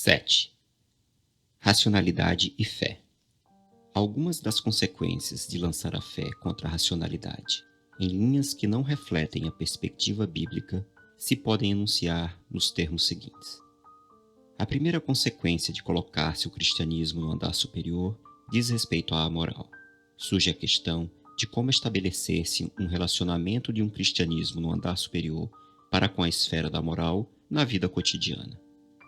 7. Racionalidade e fé. Algumas das consequências de lançar a fé contra a racionalidade, em linhas que não refletem a perspectiva bíblica, se podem enunciar nos termos seguintes. A primeira consequência de colocar-se o cristianismo no andar superior diz respeito à moral. Surge a questão de como estabelecer-se um relacionamento de um cristianismo no andar superior para com a esfera da moral na vida cotidiana.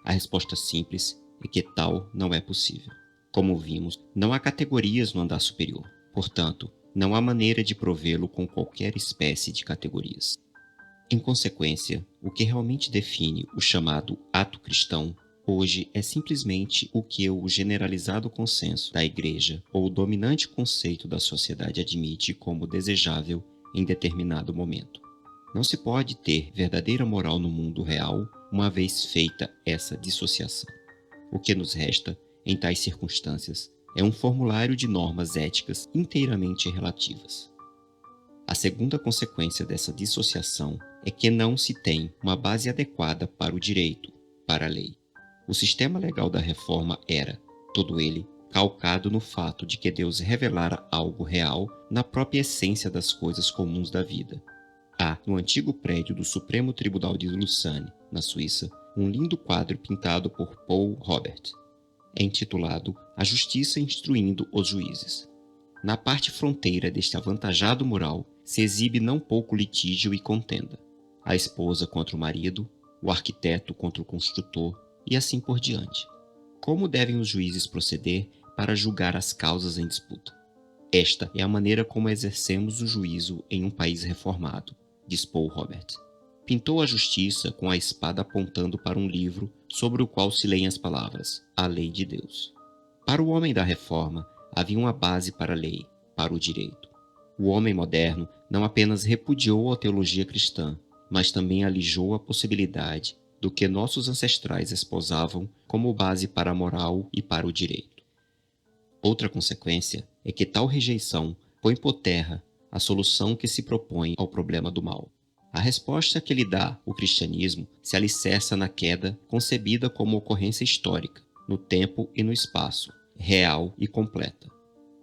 A resposta simples é que tal não é possível. Como vimos, não há categorias no andar superior, portanto, não há maneira de provê-lo com qualquer espécie de categorias. Em consequência, o que realmente define o chamado ato cristão hoje é simplesmente o que o generalizado consenso da Igreja ou o dominante conceito da sociedade admite como desejável em determinado momento. Não se pode ter verdadeira moral no mundo real uma vez feita essa dissociação. O que nos resta, em tais circunstâncias, é um formulário de normas éticas inteiramente relativas. A segunda consequência dessa dissociação é que não se tem uma base adequada para o direito, para a lei. O sistema legal da reforma era, todo ele, calcado no fato de que Deus revelara algo real na própria essência das coisas comuns da vida. Há, no antigo prédio do Supremo Tribunal de Lausanne, na Suíça, um lindo quadro pintado por Paul Robert. É intitulado A Justiça Instruindo os Juízes. Na parte fronteira deste avantajado mural se exibe não pouco litígio e contenda. A esposa contra o marido, o arquiteto contra o construtor e assim por diante. Como devem os juízes proceder para julgar as causas em disputa? Esta é a maneira como exercemos o juízo em um país reformado, diz Paul Robert. Pintou a justiça com a espada apontando para um livro sobre o qual se leem as palavras, a lei de Deus. Para o homem da reforma, havia uma base para a lei, para o direito. O homem moderno não apenas repudiou a teologia cristã, mas também alijou a possibilidade do que nossos ancestrais esposavam como base para a moral e para o direito. Outra consequência é que tal rejeição põe por terra a solução que se propõe ao problema do mal. A resposta que lhe dá o cristianismo se alicerça na queda concebida como ocorrência histórica, no tempo e no espaço, real e completa.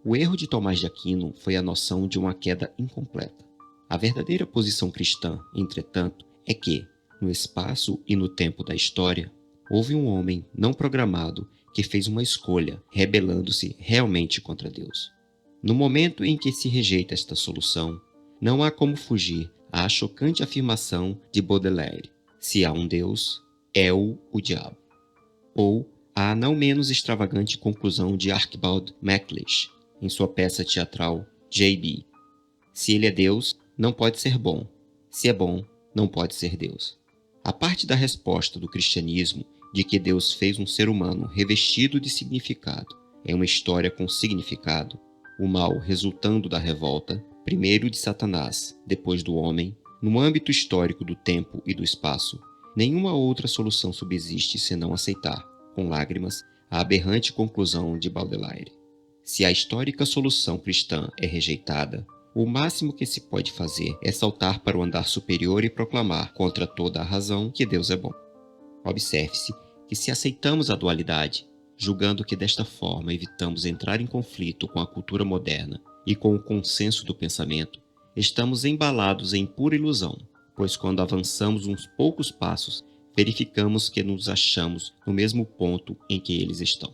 O erro de Tomás de Aquino foi a noção de uma queda incompleta. A verdadeira posição cristã, entretanto, é que, no espaço e no tempo da história, houve um homem não programado que fez uma escolha, rebelando-se realmente contra Deus. No momento em que se rejeita esta solução, não há como fugir à chocante afirmação de Baudelaire: se há um Deus, é-o diabo. Ou à não menos extravagante conclusão de Archibald MacLeish, em sua peça teatral J.B. se ele é Deus, não pode ser bom. Se é bom, não pode ser Deus. A parte da resposta do cristianismo de que Deus fez um ser humano revestido de significado é uma história com significado, o mal resultando da revolta, primeiro de Satanás, depois do homem, no âmbito histórico do tempo e do espaço, nenhuma outra solução subsiste senão aceitar, com lágrimas, a aberrante conclusão de Baudelaire. Se a histórica solução cristã é rejeitada, o máximo que se pode fazer é saltar para o andar superior e proclamar, contra toda a razão, que Deus é bom. Observe-se que se aceitamos a dualidade, julgando que desta forma evitamos entrar em conflito com a cultura moderna e com o consenso do pensamento, estamos embalados em pura ilusão, pois quando avançamos uns poucos passos, verificamos que nos achamos no mesmo ponto em que eles estão.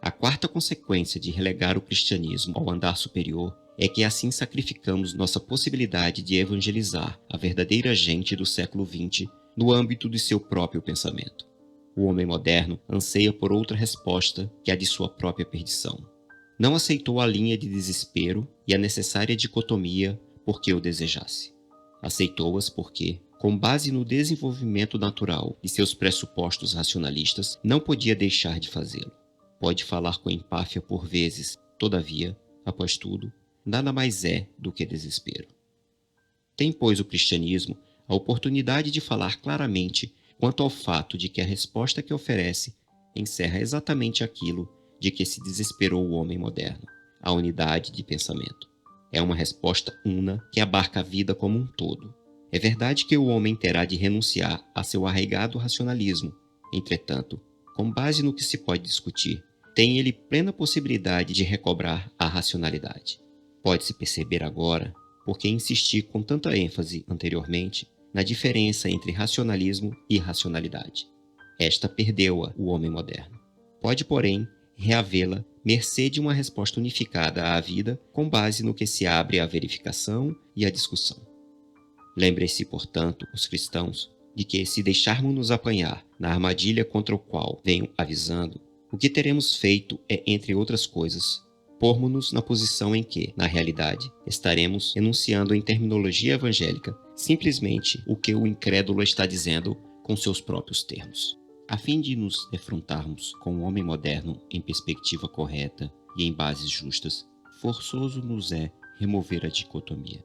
A quarta consequência de relegar o cristianismo ao andar superior é que assim sacrificamos nossa possibilidade de evangelizar a verdadeira gente do século XX no âmbito de seu próprio pensamento. O homem moderno anseia por outra resposta que a de sua própria perdição. Não aceitou a linha de desespero e a necessária dicotomia porque o desejasse. Aceitou-as porque, com base no desenvolvimento natural de seus pressupostos racionalistas, não podia deixar de fazê-lo. Pode falar com empáfia por vezes, todavia, após tudo, nada mais é do que desespero. Tem, pois, o cristianismo a oportunidade de falar claramente quanto ao fato de que a resposta que oferece encerra exatamente aquilo de que se desesperou o homem moderno, a unidade de pensamento. É uma resposta una que abarca a vida como um todo. É verdade que o homem terá de renunciar a seu arraigado racionalismo. Entretanto, Com base no que se pode discutir, tem ele plena possibilidade de recobrar a racionalidade. Pode-se perceber agora por que insisti com tanta ênfase anteriormente na diferença entre racionalismo e racionalidade. Esta perdeu-a o homem moderno. Pode, porém, reavê-la mercê de uma resposta unificada à vida com base no que se abre à verificação e à discussão. Lembre-se, portanto, os cristãos, de que se deixarmos-nos apanhar na armadilha contra o qual venho avisando, o que teremos feito é, entre outras coisas, pormos-nos na posição em que, na realidade, estaremos enunciando em terminologia evangélica simplesmente o que o incrédulo está dizendo com seus próprios termos. A fim de nos defrontarmos com o homem moderno em perspectiva correta e em bases justas, forçoso nos é remover a dicotomia.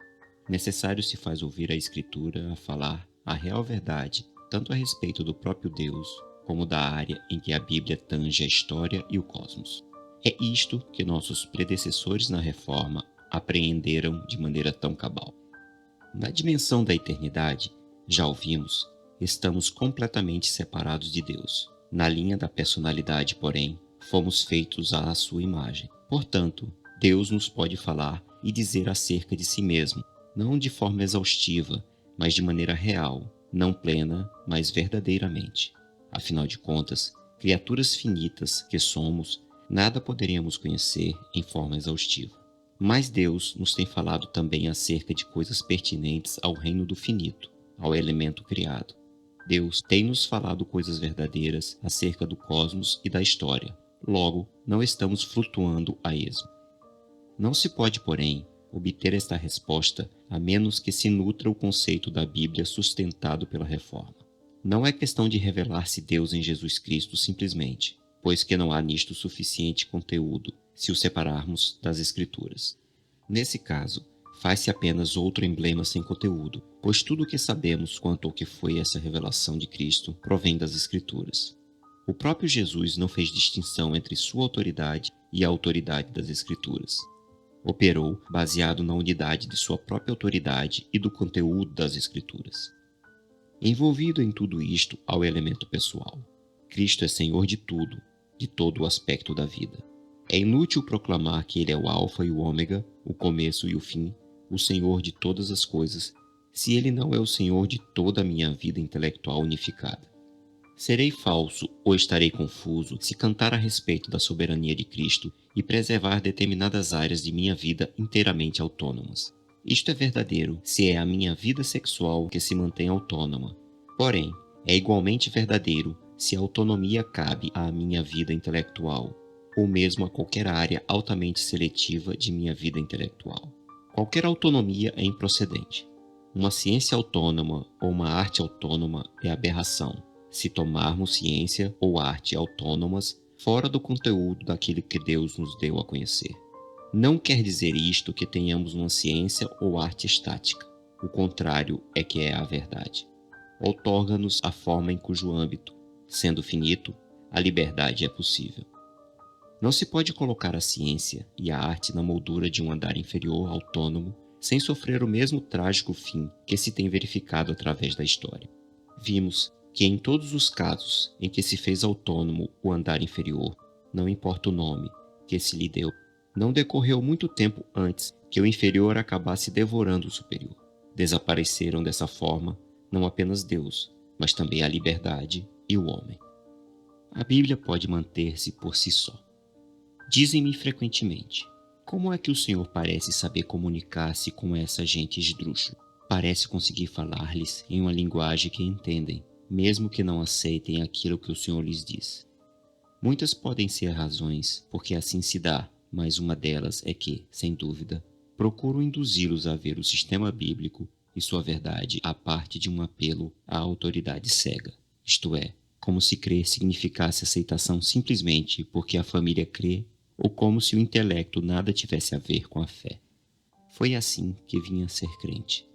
Necessário se faz ouvir a Escritura a falar a real verdade, tanto a respeito do próprio Deus, como da área em que a Bíblia tange a história e o cosmos. É isto que nossos predecessores na Reforma apreenderam de maneira tão cabal. Na dimensão da eternidade, já ouvimos, estamos completamente separados de Deus. Na linha da personalidade, porém, fomos feitos à sua imagem. Portanto, Deus nos pode falar e dizer acerca de si mesmo, não de forma exaustiva, mas de maneira real, não plena, mas verdadeiramente. Afinal de contas, criaturas finitas que somos, nada poderíamos conhecer em forma exaustiva. Mas Deus nos tem falado também acerca de coisas pertinentes ao reino do finito, ao elemento criado. Deus tem nos falado coisas verdadeiras acerca do cosmos e da história. Logo, não estamos flutuando a esmo. Não se pode, porém, obter esta resposta a menos que se nutra o conceito da Bíblia sustentado pela Reforma. Não é questão de revelar-se Deus em Jesus Cristo simplesmente, pois que não há nisto suficiente conteúdo se o separarmos das Escrituras. Nesse caso, faz-se apenas outro emblema sem conteúdo, pois tudo o que sabemos quanto ao que foi essa revelação de Cristo provém das Escrituras. O próprio Jesus não fez distinção entre sua autoridade e a autoridade das Escrituras. Operou baseado na unidade de sua própria autoridade e do conteúdo das Escrituras. Envolvido em tudo isto há o elemento pessoal. Cristo é Senhor de tudo, de todo o aspecto da vida. É inútil proclamar que Ele é o Alfa e o Ômega, o começo e o fim, o Senhor de todas as coisas, se Ele não é o Senhor de toda a minha vida intelectual unificada. Serei falso ou estarei confuso se cantar a respeito da soberania de Cristo e preservar determinadas áreas de minha vida inteiramente autônomas. Isto é verdadeiro se é a minha vida sexual que se mantém autônoma. Porém, é igualmente verdadeiro se a autonomia cabe à minha vida intelectual, ou mesmo a qualquer área altamente seletiva de minha vida intelectual. Qualquer autonomia é improcedente. Uma ciência autônoma ou uma arte autônoma é aberração, se tomarmos ciência ou arte autônomas fora do conteúdo daquilo que Deus nos deu a conhecer. Não quer dizer isto que tenhamos uma ciência ou arte estática. O contrário é que é a verdade. Outorga-nos a forma em cujo âmbito, sendo finito, a liberdade é possível. Não se pode colocar a ciência e a arte na moldura de um andar inferior autônomo sem sofrer o mesmo trágico fim que se tem verificado através da história. Vimos que em todos os casos em que se fez autônomo o andar inferior, não importa o nome que se lhe deu, não decorreu muito tempo antes que o inferior acabasse devorando o superior. Desapareceram dessa forma não apenas Deus, mas também a liberdade e o homem. A Bíblia pode manter-se por si só. Dizem-me frequentemente, como é que o Senhor parece saber comunicar-se com essa gente esdrúxula? Parece conseguir falar-lhes em uma linguagem que entendem, mesmo que não aceitem aquilo que o Senhor lhes diz. Muitas podem ser razões porque assim se dá, mas uma delas é que, sem dúvida, procuro induzi-los a ver o sistema bíblico e sua verdade à parte de um apelo à autoridade cega, isto é, como se crer significasse aceitação simplesmente porque a família crê ou como se o intelecto nada tivesse a ver com a fé. Foi assim que vim a ser crente.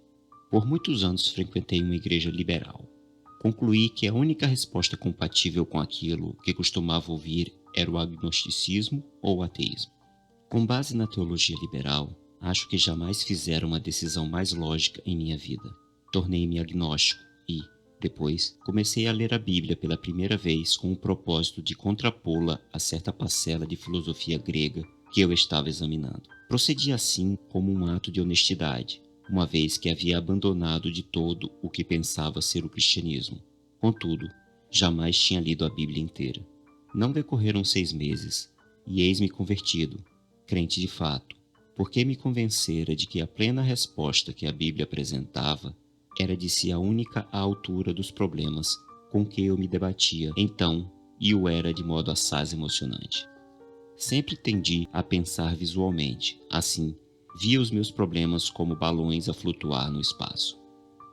Por muitos anos frequentei uma igreja liberal. Concluí que a única resposta compatível com aquilo que costumava ouvir era o agnosticismo ou o ateísmo. Com base na teologia liberal, acho que jamais fizeram uma decisão mais lógica em minha vida. Tornei-me agnóstico e, Depois, comecei a ler a Bíblia pela primeira vez com o propósito de contrapô-la a certa parcela de filosofia grega que eu estava examinando. Procedi assim como um ato de honestidade, uma vez que havia abandonado de todo o que pensava ser o cristianismo. Contudo, jamais tinha lido a Bíblia inteira. Não decorreram 6 meses, e eis-me convertido, crente de fato, porque me convencera de que a plena resposta que a Bíblia apresentava era de si a única à altura dos problemas com que eu me debatia então, e o era de modo assaz emocionante. Sempre tendi a pensar visualmente, assim, via os meus problemas como balões a flutuar no espaço.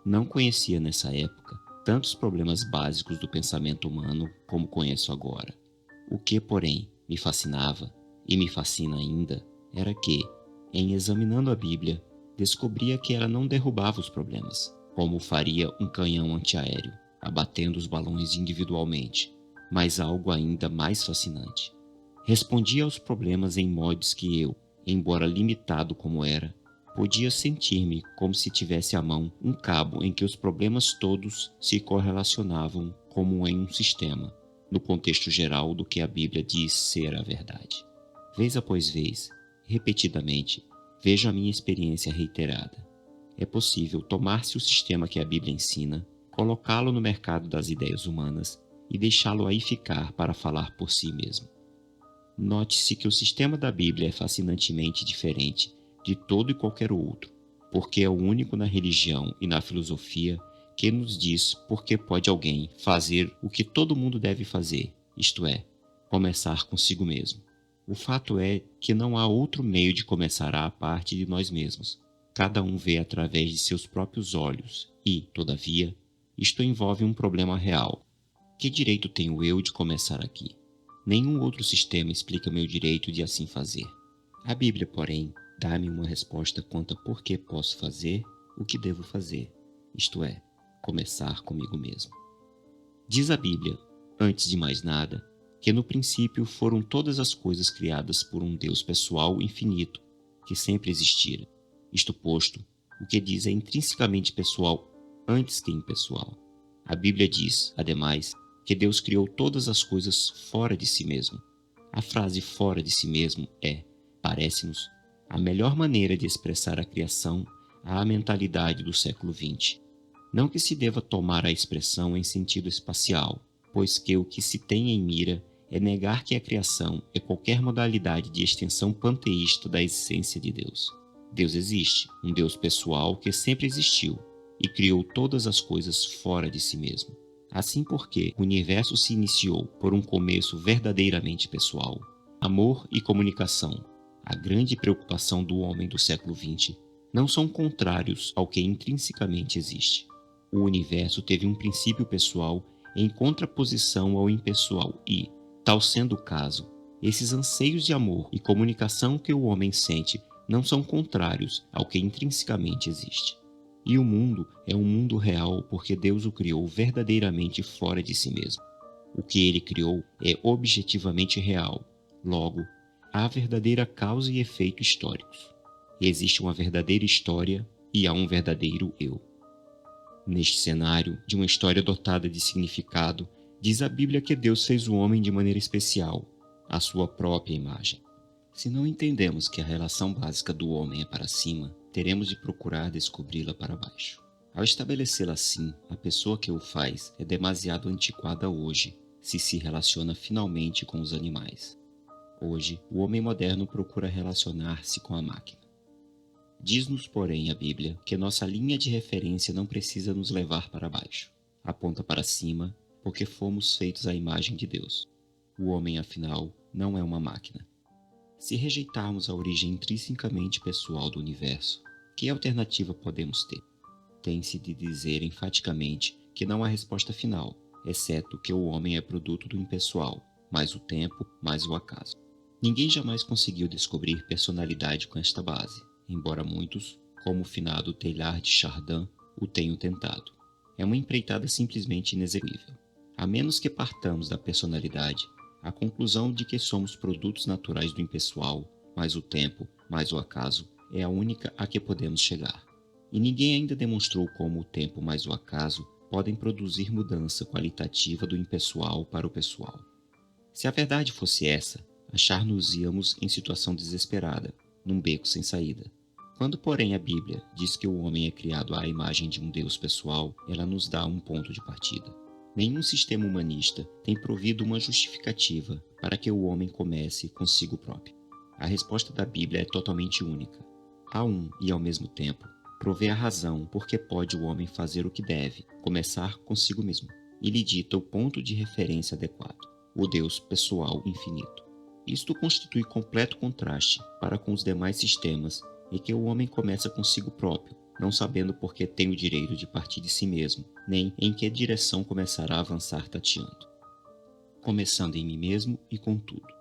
Não conhecia nessa época tantos problemas básicos do pensamento humano como conheço agora. O que, porém, me fascinava, e me fascina ainda, era que, em examinando a Bíblia, descobria que ela não derrubava os problemas, como faria um canhão antiaéreo, abatendo os balões individualmente, mas algo ainda mais fascinante. Respondia aos problemas em modos que eu, embora limitado como era, podia sentir-me como se tivesse à mão um cabo em que os problemas todos se correlacionavam como em um sistema, no contexto geral do que a Bíblia diz ser a verdade. Vez após vez, repetidamente, vejo a minha experiência reiterada. É possível tomar-se o sistema que a Bíblia ensina, colocá-lo no mercado das ideias humanas e deixá-lo aí ficar para falar por si mesmo. Note-se que o sistema da Bíblia é fascinantemente diferente de todo e qualquer outro, porque é o único na religião e na filosofia que nos diz por que pode alguém fazer o que todo mundo deve fazer, isto é, começar consigo mesmo. O fato é que não há outro meio de começar à parte de nós mesmos. Cada um vê através de seus próprios olhos e, todavia, isto envolve um problema real. Que direito tenho eu de começar aqui? Nenhum outro sistema explica meu direito de assim fazer. A Bíblia, porém, dá-me uma resposta quanto a por que posso fazer o que devo fazer, isto é, começar comigo mesmo. Diz a Bíblia, antes de mais nada, que no princípio foram todas as coisas criadas por um Deus pessoal infinito, que sempre existira. Isto posto, o que diz é intrinsecamente pessoal antes que impessoal. A Bíblia diz, ademais, que Deus criou todas as coisas fora de si mesmo. A frase fora de si mesmo é, parece-nos, a melhor maneira de expressar a criação à mentalidade do século XX. Não que se deva tomar a expressão em sentido espacial, pois que o que se tem em mira é negar que a criação é qualquer modalidade de extensão panteísta da essência de Deus. Deus existe, um Deus pessoal que sempre existiu e criou todas as coisas fora de si mesmo. Assim porque o universo se iniciou por um começo verdadeiramente pessoal. Amor e comunicação, a grande preocupação do homem do século XX, não são contrários ao que intrinsecamente existe. O universo teve um princípio pessoal em contraposição ao impessoal e, tal sendo o caso, esses anseios de amor e comunicação que o homem sente não são contrários ao que intrinsecamente existe. E o mundo é um mundo real porque Deus o criou verdadeiramente fora de si mesmo. O que ele criou é objetivamente real. Logo, há verdadeira causa e efeito históricos. Existe uma verdadeira história e há um verdadeiro eu. Neste cenário de uma história dotada de significado, diz a Bíblia que Deus fez o homem de maneira especial, à sua própria imagem. Se não entendemos que a relação básica do homem é para cima, teremos de procurar descobri-la para baixo. Ao estabelecê-la assim, a pessoa que o faz é demasiado antiquada hoje, se relaciona finalmente com os animais. Hoje, o homem moderno procura relacionar-se com a máquina. Diz-nos, porém, a Bíblia que nossa linha de referência não precisa nos levar para baixo. Aponta para cima, porque fomos feitos à imagem de Deus. O homem, afinal, não é uma máquina. Se rejeitarmos a origem intrinsecamente pessoal do universo, que alternativa podemos ter? Tem-se de dizer enfaticamente que não há resposta final, exceto que o homem é produto do impessoal, mais o tempo, mais o acaso. Ninguém jamais conseguiu descobrir personalidade com esta base, embora muitos, como o finado Teilhard de Chardin, o tenham tentado. É uma empreitada simplesmente inexequível. A menos que partamos da personalidade, a conclusão de que somos produtos naturais do impessoal, mais o tempo, mais o acaso, é a única a que podemos chegar. E ninguém ainda demonstrou como o tempo mais o acaso podem produzir mudança qualitativa do impessoal para o pessoal. Se a verdade fosse essa, achar-nos-íamos em situação desesperada, num beco sem saída. Quando, porém, a Bíblia diz que o homem é criado à imagem de um Deus pessoal, ela nos dá um ponto de partida. Nenhum sistema humanista tem provido uma justificativa para que o homem comece consigo próprio. A resposta da Bíblia é totalmente única. Há um e, ao mesmo tempo, provê a razão por que pode o homem fazer o que deve, começar consigo mesmo, e lhe dita o ponto de referência adequado, o Deus pessoal infinito. Isto constitui completo contraste para com os demais sistemas em que o homem começa consigo próprio, não sabendo por que tem o direito de partir de si mesmo, nem em que direção começará a avançar tateando. Começando em mim mesmo e com tudo.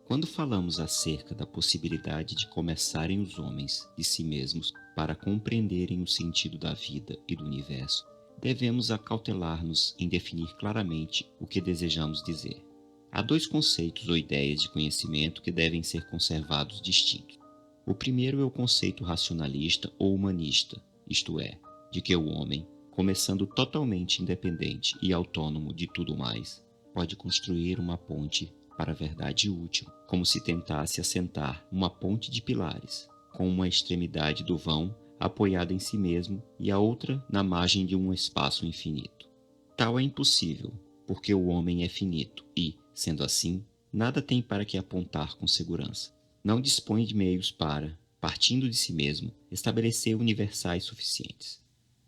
Quando falamos acerca da possibilidade de começarem os homens de si mesmos para compreenderem o sentido da vida e do universo, devemos acautelar-nos em definir claramente o que desejamos dizer. Há dois conceitos ou ideias de conhecimento que devem ser conservados distintos. O primeiro é o conceito racionalista ou humanista, isto é, de que o homem, começando totalmente independente e autônomo de tudo mais, pode construir uma ponte para a verdade última, como se tentasse assentar uma ponte de pilares, com uma extremidade do vão apoiada em si mesmo e a outra na margem de um espaço infinito. Tal é impossível, porque o homem é finito e, sendo assim, nada tem para que apontar com segurança. Não dispõe de meios para, partindo de si mesmo, estabelecer universais suficientes.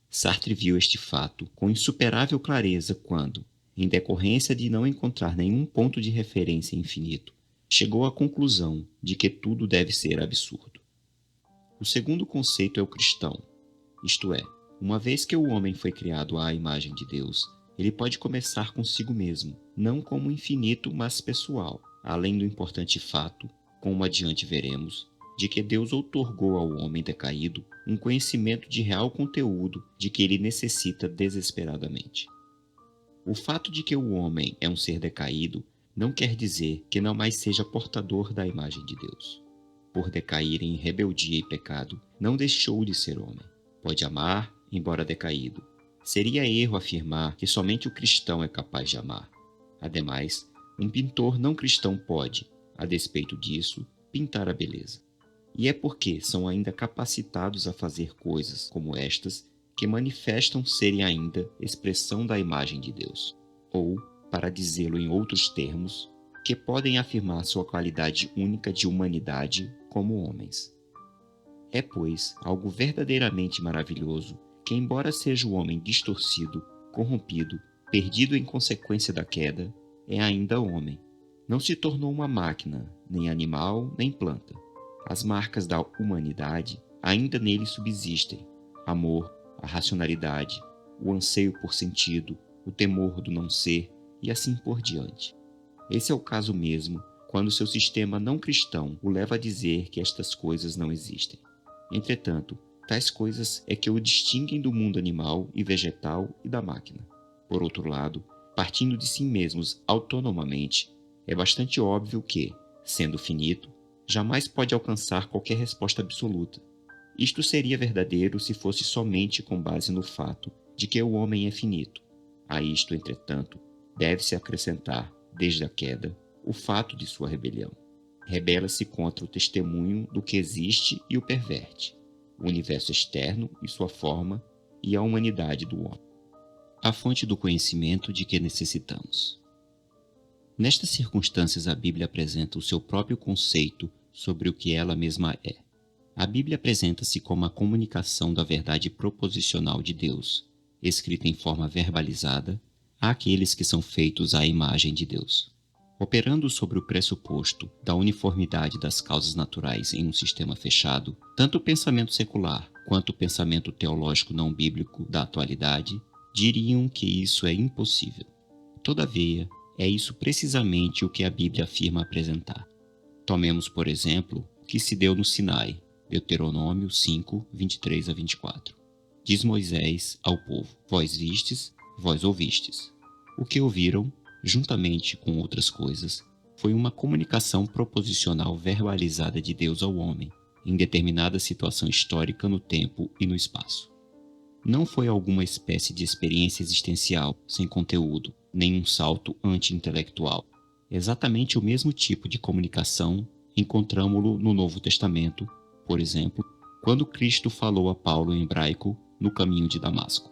Sartre viu este fato com insuperável clareza quando, em decorrência de não encontrar nenhum ponto de referência infinito, chegou à conclusão de que tudo deve ser absurdo. O segundo conceito é o cristão, isto é, uma vez que o homem foi criado à imagem de Deus, ele pode começar consigo mesmo, não como infinito, mas pessoal, além do importante fato, como adiante veremos, de que Deus outorgou ao homem decaído um conhecimento de real conteúdo de que ele necessita desesperadamente. O fato de que o homem é um ser decaído não quer dizer que não mais seja portador da imagem de Deus. Por decair em rebeldia e pecado, não deixou de ser homem. Pode amar, embora decaído. Seria erro afirmar que somente o cristão é capaz de amar. Ademais, um pintor não cristão pode, a despeito disso, pintar a beleza. E é porque são ainda capacitados a fazer coisas como estas que manifestam serem ainda expressão da imagem de Deus. Ou, para dizê-lo em outros termos, que podem afirmar sua qualidade única de humanidade como homens. É, pois, algo verdadeiramente maravilhoso que, embora seja o homem distorcido, corrompido, perdido em consequência da queda, é ainda homem. Não se tornou uma máquina, nem animal, nem planta. As marcas da humanidade ainda nele subsistem: amor, a racionalidade, o anseio por sentido, o temor do não ser e assim por diante. Esse é o caso mesmo quando seu sistema não cristão o leva a dizer que estas coisas não existem. Entretanto, tais coisas é que o distinguem do mundo animal e vegetal e da máquina. Por outro lado, partindo de si mesmos autonomamente, é bastante óbvio que, sendo finito, jamais pode alcançar qualquer resposta absoluta. Isto seria verdadeiro se fosse somente com base no fato de que o homem é finito. A isto, entretanto, deve-se acrescentar, desde a queda, o fato de sua rebelião. Rebela-se contra o testemunho do que existe e o perverte, o universo externo e sua forma e a humanidade do homem. A fonte do conhecimento de que necessitamos. Nestas circunstâncias, a Bíblia apresenta o seu próprio conceito sobre o que ela mesma é. A Bíblia apresenta-se como a comunicação da verdade proposicional de Deus, escrita em forma verbalizada, àqueles que são feitos à imagem de Deus. Operando sobre o pressuposto da uniformidade das causas naturais em um sistema fechado, tanto o pensamento secular quanto o pensamento teológico não bíblico da atualidade diriam que isso é impossível. Todavia, é isso precisamente o que a Bíblia afirma apresentar. Tomemos, por exemplo, o que se deu no Sinai, Deuteronômio 5, 23 a 24. Diz Moisés ao povo: vós vistes, vós ouvistes. O que ouviram, juntamente com outras coisas, foi uma comunicação proposicional verbalizada de Deus ao homem, em determinada situação histórica no tempo e no espaço. não foi alguma espécie de experiência existencial sem conteúdo, nem um salto anti-intelectual. Exatamente o mesmo tipo de comunicação encontramo-lo no Novo Testamento, por exemplo, quando Cristo falou a Paulo em hebraico no caminho de Damasco.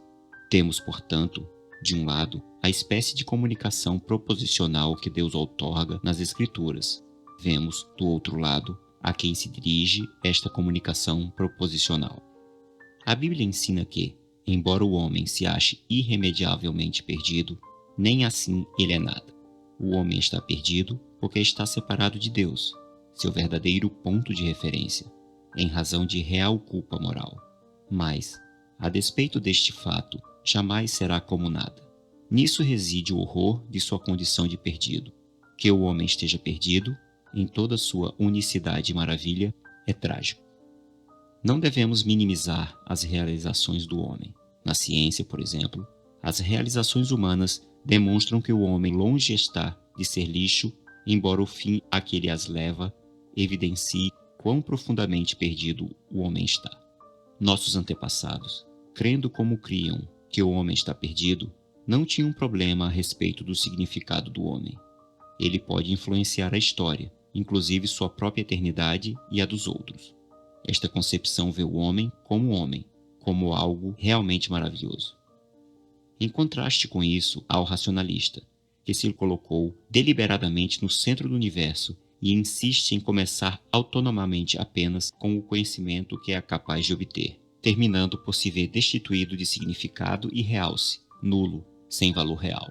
Temos, portanto, de um lado, a espécie de comunicação proposicional que Deus outorga nas Escrituras. Vemos, do outro lado, a quem se dirige esta comunicação proposicional. A Bíblia ensina que, embora o homem se ache irremediavelmente perdido, nem assim ele é nada. O homem está perdido porque está separado de Deus, seu verdadeiro ponto de referência, em razão de real culpa moral. Mas, a despeito deste fato, jamais será como nada. Nisso reside o horror de sua condição de perdido. Que o homem esteja perdido, em toda sua unicidade e maravilha, é trágico. Não devemos minimizar as realizações do homem. Na ciência, por exemplo, as realizações humanas demonstram que o homem longe está de ser lixo, embora o fim a que ele as leva evidencie quão profundamente perdido o homem está. Nossos antepassados, crendo como criam que o homem está perdido, não tinham problema a respeito do significado do homem. Ele pode influenciar a história, inclusive sua própria eternidade e a dos outros. Esta concepção vê o homem, como algo realmente maravilhoso. Em contraste com isso, há o racionalista, que se colocou deliberadamente no centro do universo e insiste em começar autonomamente apenas com o conhecimento que é capaz de obter, terminando por se ver destituído de significado e realce, nulo, sem valor real.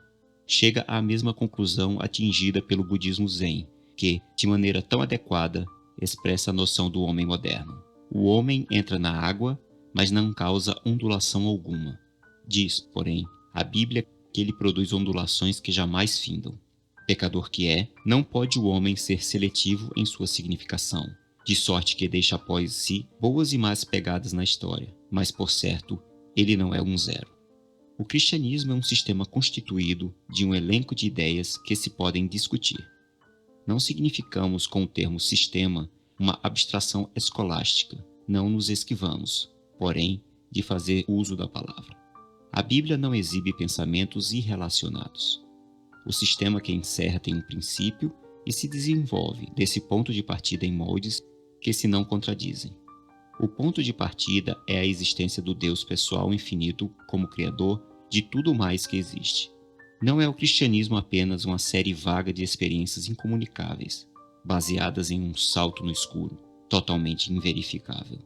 Chega à mesma conclusão atingida pelo budismo Zen, que, de maneira tão adequada, expressa a noção do homem moderno. O homem entra na água, mas não causa ondulação alguma. Diz, porém, a Bíblia que ele produz ondulações que jamais findam. Pecador que é, não pode o homem ser seletivo em sua significação, de sorte que deixa após si boas e más pegadas na história, mas, por certo, ele não é um zero. O cristianismo é um sistema constituído de um elenco de ideias que se podem discutir. Não significamos com o termo sistema uma abstração escolástica, não nos esquivamos, porém, de fazer uso da palavra. A Bíblia não exibe pensamentos irrelacionados. O sistema que encerra tem um princípio e se desenvolve desse ponto de partida em moldes que se não contradizem. O ponto de partida é a existência do Deus pessoal infinito como Criador de tudo mais que existe. Não é o cristianismo apenas uma série vaga de experiências incomunicáveis, baseadas em um salto no escuro, totalmente inverificável.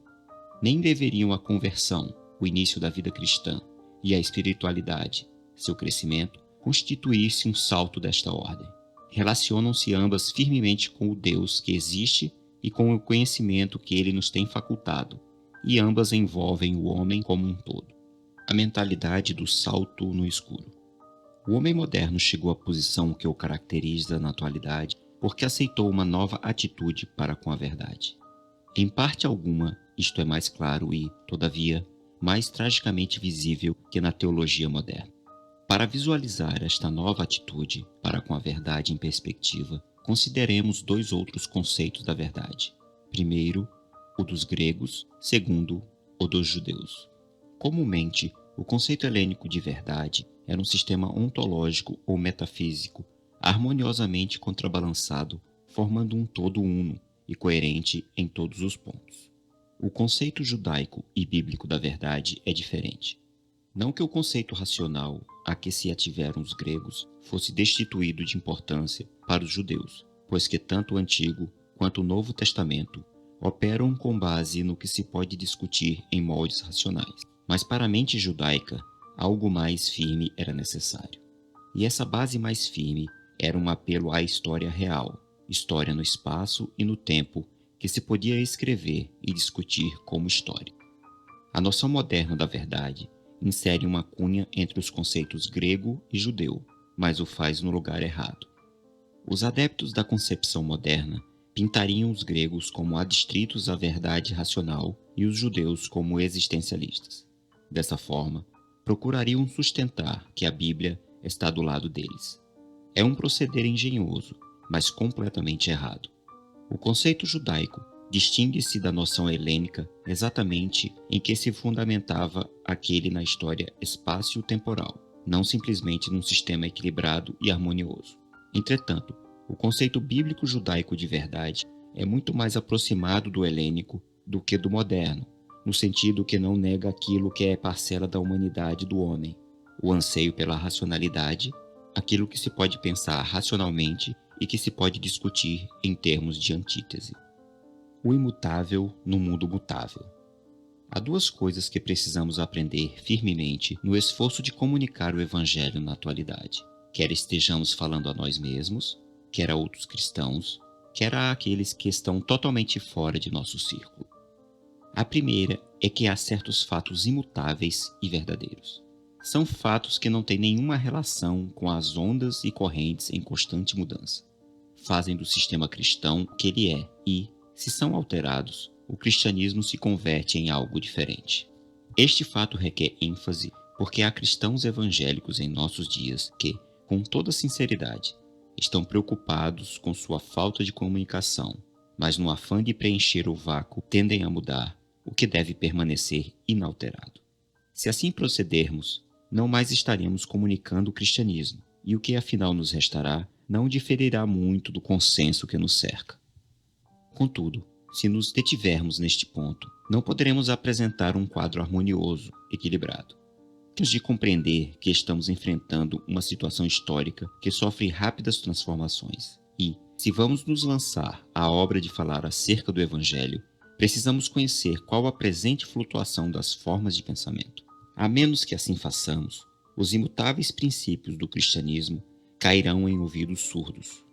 Nem deveriam a conversão, o início da vida cristã, e a espiritualidade, seu crescimento, constituir-se um salto desta ordem. Relacionam-se ambas firmemente com o Deus que existe e com o conhecimento que ele nos tem facultado, e ambas envolvem o homem como um todo. A mentalidade do salto no escuro. O homem moderno chegou à posição que o caracteriza na atualidade porque aceitou uma nova atitude para com a verdade. Em parte alguma, isto é mais claro e, todavia, mais tragicamente visível que na teologia moderna. Para visualizar esta nova atitude para com a verdade em perspectiva, consideremos dois outros conceitos da verdade. Primeiro, o dos gregos, segundo, o dos judeus. Comumente, o conceito helênico de verdade era um sistema ontológico ou metafísico harmoniosamente contrabalançado, formando um todo uno e coerente em todos os pontos. O conceito judaico e bíblico da verdade é diferente. Não que o conceito racional a que se ativeram os gregos fosse destituído de importância para os judeus, pois que tanto o Antigo quanto o Novo Testamento operam com base no que se pode discutir em moldes racionais. Mas para a mente judaica, algo mais firme era necessário. E essa base mais firme era um apelo à história real, história no espaço e no tempo que se podia escrever e discutir como história. A noção moderna da verdade insere uma cunha entre os conceitos grego e judeu, mas o faz no lugar errado. Os adeptos da concepção moderna pintariam os gregos como adstritos à verdade racional e os judeus como existencialistas. Dessa forma, procurariam sustentar que a Bíblia está do lado deles. É um proceder engenhoso, mas completamente errado. O conceito judaico distingue-se da noção helênica exatamente em que se fundamentava aquele na história espaço-temporal, não simplesmente num sistema equilibrado e harmonioso. Entretanto, o conceito bíblico judaico de verdade é muito mais aproximado do helênico do que do moderno, no sentido que não nega aquilo que é parcela da humanidade do homem, o anseio pela racionalidade, aquilo que se pode pensar racionalmente e que se pode discutir em termos de antítese. O imutável no mundo mutável. Há duas coisas que precisamos aprender firmemente no esforço de comunicar o Evangelho na atualidade, quer estejamos falando a nós mesmos, quer a outros cristãos, quer a aqueles que estão totalmente fora de nosso círculo. A primeira é que há certos fatos imutáveis e verdadeiros. São fatos que não têm nenhuma relação com as ondas e correntes em constante mudança. Fazem do sistema cristão o que ele é e, se são alterados, o cristianismo se converte em algo diferente. Este fato requer ênfase porque há cristãos evangélicos em nossos dias que, com toda sinceridade, estão preocupados com sua falta de comunicação, mas no afã de preencher o vácuo tendem a mudar o que deve permanecer inalterado. Se assim procedermos, não mais estaremos comunicando o cristianismo, e o que afinal nos restará não diferirá muito do consenso que nos cerca. Contudo, se nos detivermos neste ponto, não poderemos apresentar um quadro harmonioso, equilibrado. Temos de compreender que estamos enfrentando uma situação histórica que sofre rápidas transformações e, se vamos nos lançar à obra de falar acerca do Evangelho, precisamos conhecer qual a presente flutuação das formas de pensamento. A menos que assim façamos, os imutáveis princípios do cristianismo cairão em ouvidos surdos.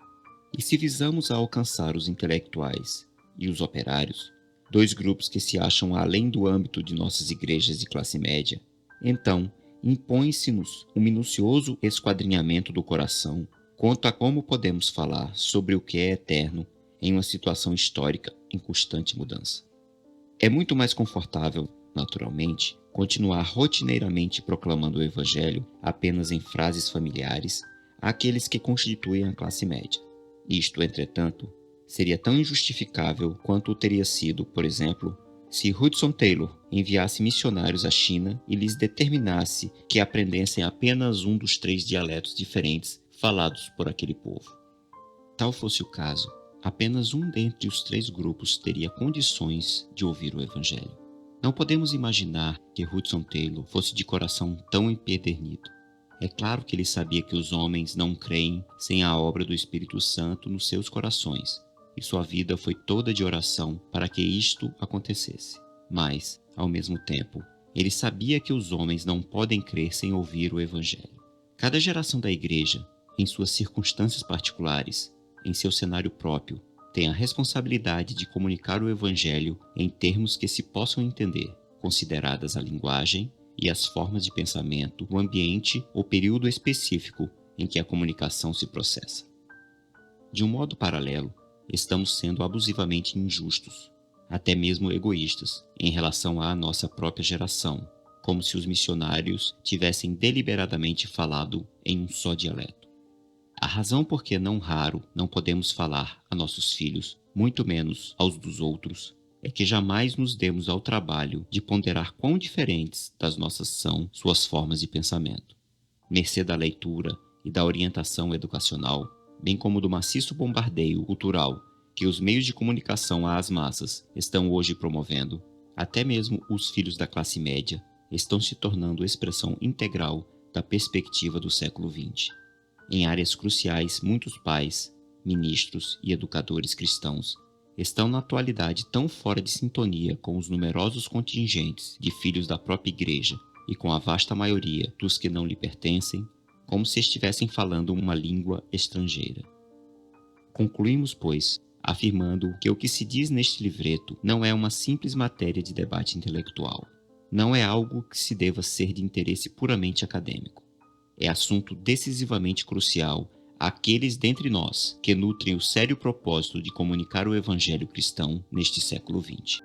E se visamos a alcançar os intelectuais e os operários, dois grupos que se acham além do âmbito de nossas igrejas de classe média, então impõe-se-nos um minucioso esquadrinhamento do coração quanto a como podemos falar sobre o que é eterno em uma situação histórica em constante mudança. É muito mais confortável, naturalmente, continuar rotineiramente proclamando o Evangelho apenas em frases familiares àqueles que constituem a classe média. Isto, entretanto, seria tão injustificável quanto teria sido, por exemplo, se Hudson Taylor enviasse missionários à China e lhes determinasse que aprendessem apenas um dos 3 dialetos diferentes falados por aquele povo. Tal fosse o caso, apenas um dentre os 3 grupos teria condições de ouvir o Evangelho. Não podemos imaginar que Hudson Taylor fosse de coração tão empedernido. É claro que ele sabia que os homens não creem sem a obra do Espírito Santo nos seus corações, e sua vida foi toda de oração para que isto acontecesse. Mas, ao mesmo tempo, ele sabia que os homens não podem crer sem ouvir o Evangelho. Cada geração da Igreja, em suas circunstâncias particulares, em seu cenário próprio, tem a responsabilidade de comunicar o Evangelho em termos que se possam entender, consideradas a linguagem e as formas de pensamento, o ambiente ou período específico em que a comunicação se processa. De um modo paralelo, estamos sendo abusivamente injustos, até mesmo egoístas, em relação à nossa própria geração, como se os missionários tivessem deliberadamente falado em um só dialeto. A razão por que não raro não podemos falar a nossos filhos, muito menos aos dos outros, é que jamais nos demos ao trabalho de ponderar quão diferentes das nossas são suas formas de pensamento. Mercê da leitura e da orientação educacional, bem como do maciço bombardeio cultural que os meios de comunicação às massas estão hoje promovendo, até mesmo os filhos da classe média estão se tornando expressão integral da perspectiva do século XX. Em áreas cruciais, muitos pais, ministros e educadores cristãos estão na atualidade tão fora de sintonia com os numerosos contingentes de filhos da própria igreja e com a vasta maioria dos que não lhe pertencem, como se estivessem falando uma língua estrangeira. Concluímos, pois, afirmando que o que se diz neste livreto não é uma simples matéria de debate intelectual. Não é algo que se deva ser de interesse puramente acadêmico. É assunto decisivamente crucial àqueles dentre nós que nutrem o sério propósito de comunicar o Evangelho cristão neste século XX.